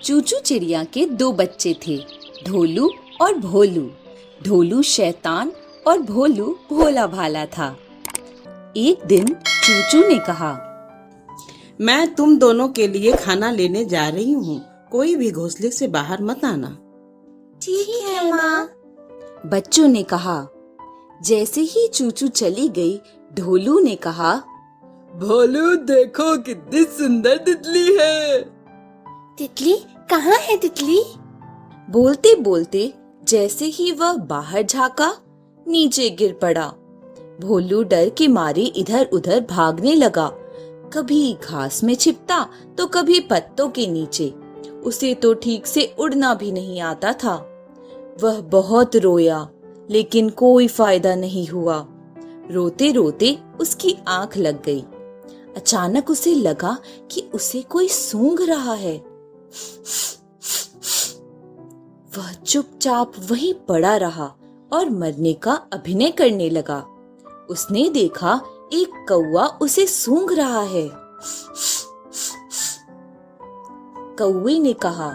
चूचू चिड़िया के दो बच्चे थे, ढोलू और भोलू। ढोलू शैतान और भोलू भोला भाला था। एक दिन चूचू ने कहा, मैं तुम दोनों के लिए खाना लेने जा रही हूँ। कोई भी घोंसले से बाहर मत आना। ठीक है माँ। बच्चों ने कहा। जैसे ही चूचू चली गई, ढोलू ने कहा, भोलू देखो कितनी सुंदर तितली है। तितली कहाँ है तितली? बोलते बोलते जैसे ही वह बाहर झांका, नीचे गिर पड़ा। भोलू डर के मारे इधर उधर भागने लगा। कभी घास में छिपता तो कभी पत्तों के नीचे। उसे तो ठीक से उड़ना भी नहीं आता था। वह बहुत रोया, लेकिन कोई फायदा नहीं हुआ। रोते रोते उसकी आंख लग गई। अचानक उसे लगा कि उसे कोई सूंघ रहा है। वह चुपचाप वहीं पड़ा रहा और मरने का अभिनय करने लगा। उसने देखा एक कौवा उसे सूंघ रहा है। कौवे ने कहा,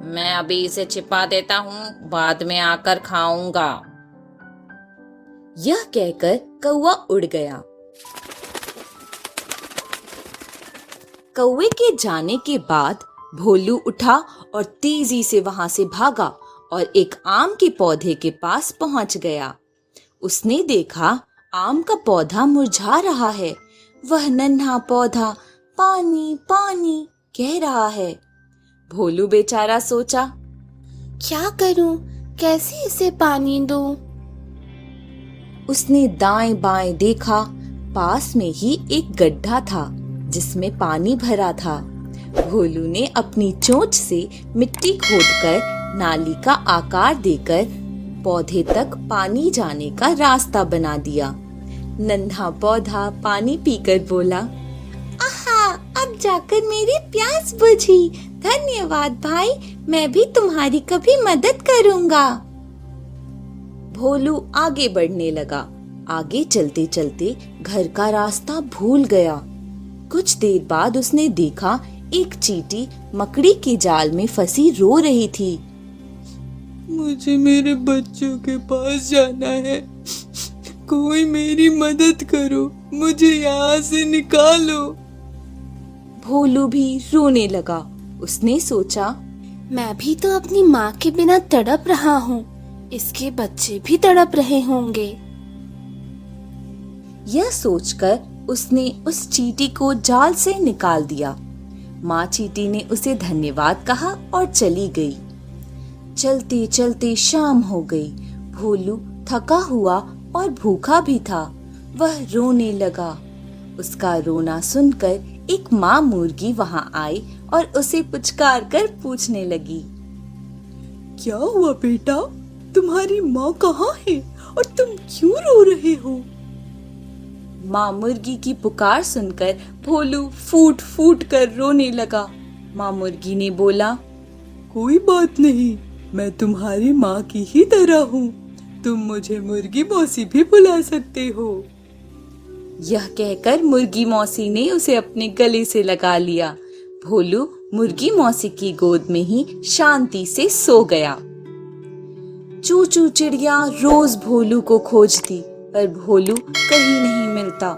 मैं अभी इसे छिपा देता हूँ, बाद में आकर खाऊंगा। यह कहकर कौवा उड़ गया। कौवे के जाने के बाद भोलू उठा और तेजी से वहां से भागा और एक आम के पौधे के पास पहुंच गया। उसने देखा आम का पौधा मुरझा रहा है। वह नन्हा पौधा पानी पानी कह रहा है। भोलू बेचारा सोचा, क्या करूं? कैसे इसे पानी दूं? उसने दाएं बाएं देखा। पास में ही एक गड्ढा था जिसमें पानी भरा था। भोलू ने अपनी चोंच से मिट्टी खोदकर नाली का आकार देकर पौधे तक पानी जाने का रास्ता बना दिया। नन्हा पौधा पानी पीकर बोला, आहा, अब जाकर मेरी प्यास बुझी। धन्यवाद भाई, मैं भी तुम्हारी कभी मदद करूंगा। भोलू आगे बढ़ने लगा। आगे चलते चलते घर का रास्ता भूल गया। कुछ देर बाद उसने देखा एक चींटी मकड़ी के जाल में फंसी रो रही थी। मुझे मेरे बच्चों के पास जाना है। कोई मेरी मदद करो, मुझे यहाँ से निकालो। भोलू भी रोने लगा। उसने सोचा, मैं भी तो अपनी माँ के बिना तड़प रहा हूँ। इसके बच्चे भी तड़प रहे होंगे। यह सोचकर उसने उस चींटी को जाल से निकाल दिया। माँ चींटी ने उसे धन्यवाद कहा और चली गई। चलते चलते शाम हो गई। भोलू थका हुआ और भूखा भी था। वह रोने लगा। उसका रोना सुनकर एक माँ मुर्गी वहां आई और उसे पुचकार कर पूछने लगी, क्या हुआ बेटा? तुम्हारी माँ कहाँ है और तुम क्यों रो रहे हो? माँ मुर्गी की पुकार सुनकर भोलू फूट फूट कर रोने लगा। माँ मुर्गी ने बोला, कोई बात नहीं, मैं तुम्हारी माँ की ही तरह हूँ। तुम मुझे मुर्गी मौसी भी बुला सकते हो। यह कहकर मुर्गी मौसी ने उसे अपने गले से लगा लिया। भोलू मुर्गी मौसी की गोद में ही शांति से सो गया। चूचू चिड़िया रोज भोलू को खोजती, पर भोलू कहीं नहीं मिलता।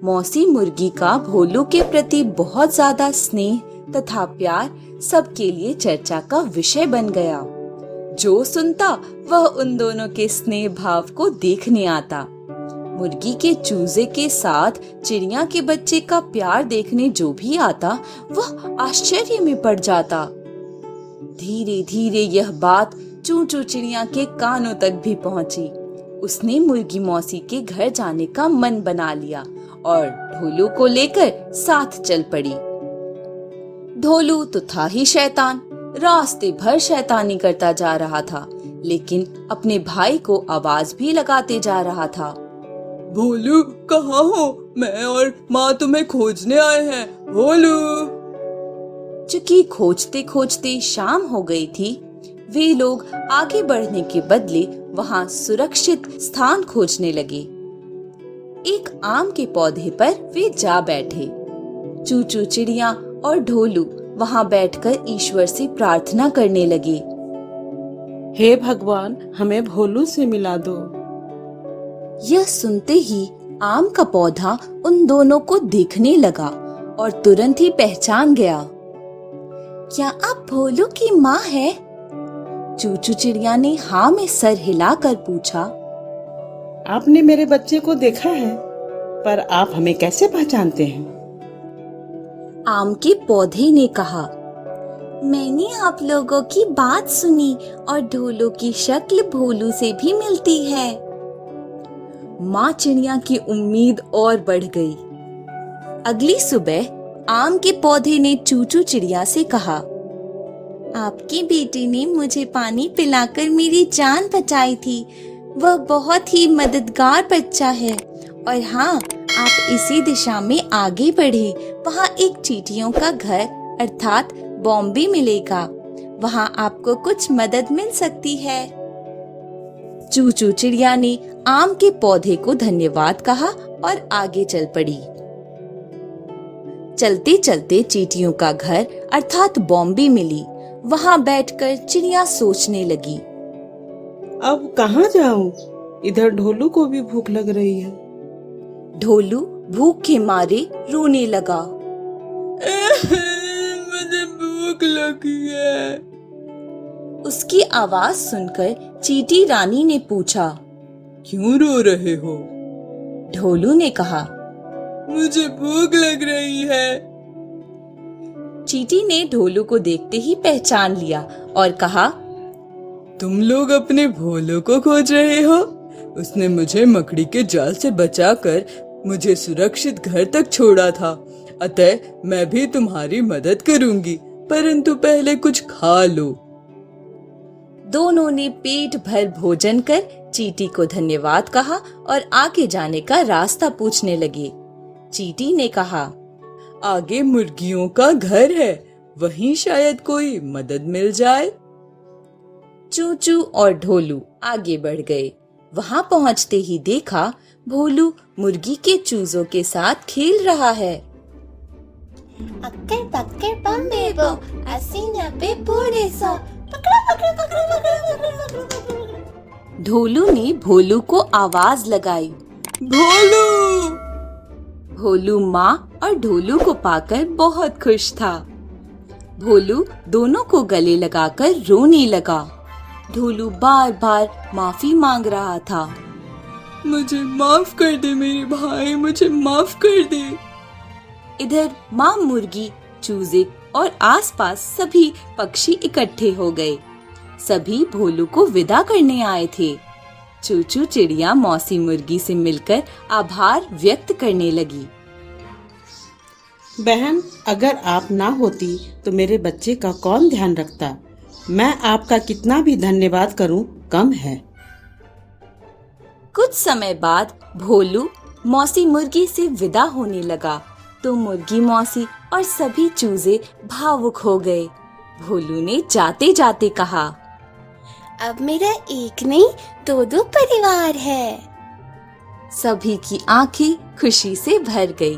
मौसी मुर्गी का भोलू के प्रति बहुत ज्यादा स्नेह तथा प्यार सबके लिए चर्चा का विषय बन गया। जो सुनता वह उन दोनों के स्नेह भाव को देखने आता। मुर्गी के चूजे के साथ चिड़िया के बच्चे का प्यार देखने जो भी आता, वह आश्चर्य में पड़ जाता। धीरे धीरे यह बात चूचू चिड़िया के कानों तक भी पहुंची। उसने मुर्गी मौसी के घर जाने का मन बना लिया और ढोलू को लेकर साथ चल पड़ी। ढोलू तो था ही शैतान, रास्ते भर शैतानी करता जा रहा था, लेकिन अपने भाई को आवाज भी लगाते जा रहा था। भोलू कहाँ हो? मैं और माँ तुम्हें खोजने आए हैं। भोलू। चूंकि खोजते खोजते शाम हो गई थी, वे लोग आगे बढ़ने के बदले वहां सुरक्षित स्थान खोजने लगे। एक आम के पौधे पर वे जा बैठे। चूचू चिड़िया और ढोलू वहां बैठकर ईश्वर से प्रार्थना करने लगे। हे भगवान, हमें भोलू से मिला दो। यह सुनते ही आम का पौधा उन दोनों को देखने लगा और तुरंत ही पहचान गया। क्या आप भोलू की माँ है? चूचू चिड़िया ने हाँ में सर हिलाकर पूछा। आपने मेरे बच्चे को देखा है, पर आप हमें कैसे पहचानते हैं? आम के पौधे ने कहा, मैंने आप लोगों की बात सुनी और ढोलू की शक्ल भोलू से भी मिलती है। माँ चिड़िया की उम्मीद और बढ़ गई। अगली सुबह आम के पौधे ने चूचू चिड़िया से कहा, आपकी बेटी ने मुझे पानी पिलाकर मेरी जान बचाई थी। वह बहुत ही मददगार बच्चा है। और हाँ, आप इसी दिशा में आगे बढ़े। वहाँ एक चींटियों का घर अर्थात बॉम्बे मिलेगा। वहाँ आपको कुछ मदद मिल सकती है। चूचू चिड़िया ने आम के पौधे को धन्यवाद कहा और आगे चल पड़ी। चलते चलते चींटियों का घर अर्थात बॉम्बे मिली। वहाँ बैठकर चिड़िया सोचने लगी, अब कहाँ जाऊं? इधर ढोलू को भी भूख लग रही है। ढोलू भूख के मारे रोने लगा। मुझे भूख लगी है। उसकी आवाज सुनकर चींटी रानी ने पूछा, क्यों रो रहे हो? ढोलू ने कहा, मुझे भूख लग रही है। चींटी ने ढोलू को देखते ही पहचान लिया और कहा, तुम लोग अपने भोलू को खोज रहे हो? उसने मुझे मकड़ी के जाल से बचाकर मुझे सुरक्षित घर तक छोड़ा था। अतः मैं भी तुम्हारी मदद करूंगी, परंतु पहले कुछ खा लो। दोनों ने पेट भर भोजन कर चींटी को धन्यवाद कहा और आगे जाने का रास्ता पूछने लगे। चींटी ने कहा, आगे मुर्गियों का घर है, वहीं शायद कोई मदद मिल जाए। चूचू और ढोलू आगे बढ़ गए। वहां पहुंचते ही देखा भोलू मुर्गी के चूजों के साथ खेल रहा है। अक्कर बक्कर बम्बे बो, 80-90 बूढ़े 100, पकड़ो पकड़ो पकड़ो पकड़ो पकड़ो पकड़ो पकड़ो। ढोलू ने भोलू को आवाज लगाई। भोलू! भोलू माँ और ढोलू को पाकर बहुत खुश था। भोलू दोनों को गले लगाकर रोने लगा। ढोलू बार बार माफी मांग रहा था। मुझे माफ कर दे मेरे भाई, मुझे माफ कर दे। इधर माँ मुर्गी, चूजे और आसपास सभी पक्षी इकट्ठे हो गए। सभी भोलू को विदा करने आए थे। चूचू चिड़िया मौसी मुर्गी से मिलकर आभार व्यक्त करने लगी। बहन, अगर आप ना होती तो मेरे बच्चे का कौन ध्यान रखता? मैं आपका कितना भी धन्यवाद करूं कम है। कुछ समय बाद भोलू मौसी मुर्गी से विदा होने लगा तो मुर्गी मौसी और सभी चूजे भावुक हो गए। भोलू ने जाते जाते कहा, अब मेरा एक नहीं 2-2 परिवार है। सभी की आंखें खुशी से भर गई।